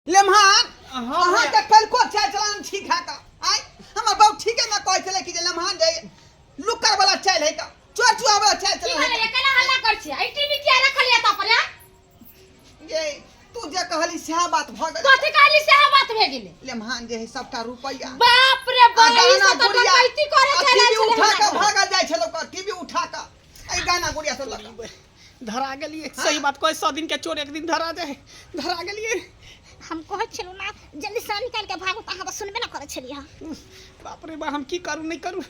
लेम्हान हाँ अहाँ के कल को चाय चलान ठीक है का आई हमर बाबू ठीक है ना कहै छले कि जे लेम्हान जे लुक्कर वाला चाय है का चोर चुआ वाला चाय की चला करे एकला हल्ला कर छी आई टीवी किया रखल या त पर ये तू जे कहली सेहा बात भ गेल कथि कहली से बात भे गेले लेम्हान जे है सबटा रुपया बाप रे बाप ई गाना सब तो गुड़िया डकैती करे चला टीवी उठा के चले भागल जाय छलो का टीवी उठा के ए गाना गुड़िया सब लगा धरा गेलिए सही बात कोई 100 दिन के चोर एक दिन धरा जाए धरा गेलिए हम कहै छलु ना जल्दी से निकाल के भागो त अहाँ सुनबे ना करे छलिए बाप रे बा हम की करू नहीं करू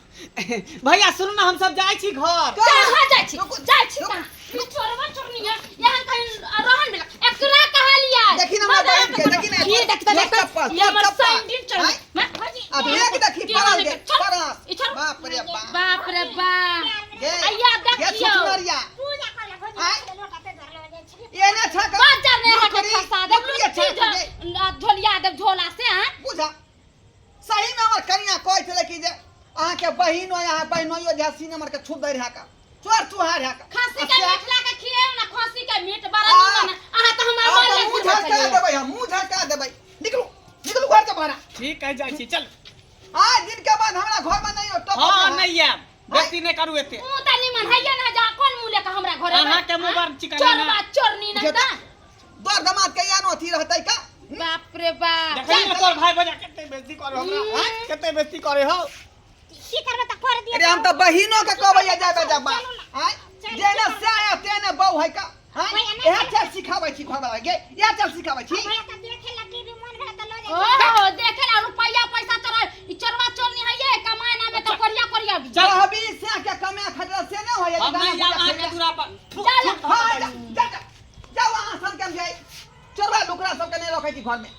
भैया सुनू ना हम सब जाय छी घर कहां जाय छी का ई चोरवा चोरनी यहां कहीं रहन मिला एकरा कहा लिया देखी ना मैं बहन के देखी ना ये देख देख ये मत सैंडल चल मैं अब एक देखी परल के परल बाप रे बाप ये अय्या ये देखियो सुनरिया पूजा कर ले भोज लोटा पे धर ले जाय छलिए ये ना छका बाजार में हट खसा दे झोलिया दे झोला से हां बुझा सही में हमर कनिया कहै छले कि जे अहाँ के बहिनो यहाँ बहिनोयो जे सिनेमा के छुप दे रहा का चोर चुहार रहा का खस्सी के मीट ला के खिए ना खस्सी के मीट बड़ा निमन अहाँ तो हमरा बोल ले मुंह झटका देबै हम मुंह झटका देबै निकलू निकलू घर से बाहर ठीक है जाय छी चल आज दिन के बाद हमरा घर में नहीं हो टप हां नहीं है बेटी नहीं करू एते मुंह त निमन हैया ना जा कोन मुंह लेके हमरा घरे अहाँ के मोबाइल चिकन चोर बात चोरनी ना ता दर दमाद के यानो अथी रहतै का बाप रे बाप देखै ना तोर भाई बजा कते बेइज्जती करे हमरा हां कते बेइज्जती करे हो की करबे त कर दिए अरे हम तो बहिनो के कहबै या जाबे जाबा आय जेना से आया तेने बहु है का हां एह चल सिखाबै छी घर वाला गे या चल सिखाबै छी भैया त देखे लगी भी मन भेल त लो जाय ओ देखे ना रुपया पैसा तोरा ई चोरवा चोरनी हैये कमाए ना में तो करिया करिया भी चल हबी से के कमे खटला से न होय हम नहीं जा आ के दूरा पर हां जा जाओ वहां सन के जाई चोरवा लुकरा सब के नहीं रखै छी घर में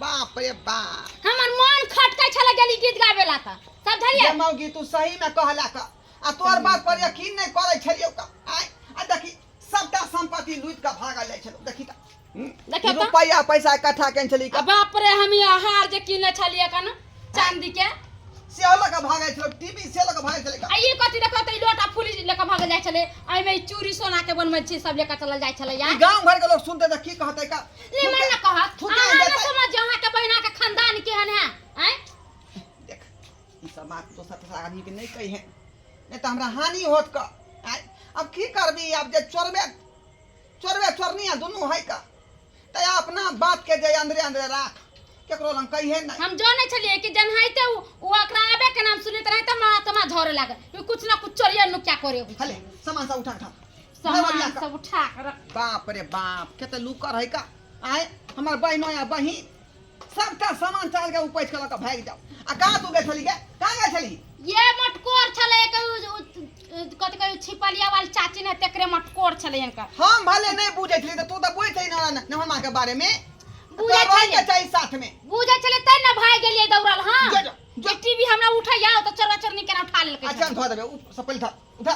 बाप रे बाप हमर मन खटकै छले गेली गीत गावेला त सब धरिया मौगी तू सही में कहला का आ तोर बात पर यकीन नहीं करे छलियो का आय आ देखी सबटा संपत्ति लूट के भागल जाय छलो देखी ता देखियो त रुपया पैसा इकट्ठा केन छली का बाप रे हम हार जे किने छलिए कन चांदी के से लगा भागल छलो टीवी से लगा भागल छले का आ ई कथि देखो त लोटा फुली लेके भाग जाय छले आई में चूड़ी सोना के बनबै छी सब लेके चलल जाय छले यार गांव घर के लोग सुनते त की कहते का ले मन न कहत थूके अहाँ न देतै। समझ जहाँ के बहिना के खानदान केहन है हैं देख ई सब बात तो सत आदमी के नहीं कही है नहीं तो हमरा हानि होत का आय अब की करबी अब जे चोरबे चोरनी दोनों है का त अपना बात के जे अंदरे अंदरे राख केकरो लंग कही है नहीं हम जाने छलिए कि जन है ते वो अकरा आबे के नाम सुनत रहे त तमा झोरे लागे कि कुछ ना कुछ चोरिया नु क्या करे हले सामान सब उठा उठा सामान सब उठा के रख बाप रे बाप केते लुकर है का आय हमर बहिनो या बहिन सबटा सामान चाल के उपैछ के लक भाग जाओ आ कहां तू गए छली के कहां गए छली ये मटकोर छले कथि कहि छिपलिया वाली चाची ने तेकरे मटकोर छले इनका हम भले नहीं बुझै छली त तू त बुझै न नहमा के बारे में बुझै बुझै छलिए। चाहिए साथ में बुझे छले तै न भाग गेलिए दौड़ल हां जो, जो। जे टीवी हमरा उठा जाओ त चोरा चोरनी केना उठा लेलकै अच्छा धो देबे सपल था उठा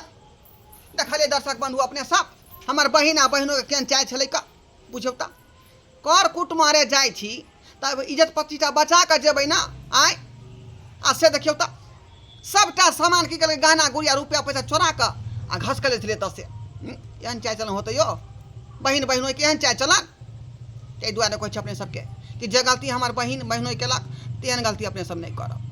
देखले दर्शक बंधु अपने सब हमर बहिन आ बहिनो के केन चाय छलै का बुझौ त कर कुट मारे जाय छी तब इज्जत प्रतिष्ठा बचा के जेबै ना आय आ से देखियौ त सबटा सामान की केलकै गहना गुड़िया रुपया पैसा चोरा के आ घस के ले छलै तसे एहन चाय चलन होतै यो बहिन बहिनो के एहन चाय चलन तै दुआरे कहै छै अपने सबके कि जे गलती हमर बहिन बहिनो केलक तेहन गलती अपने सब नहीं करब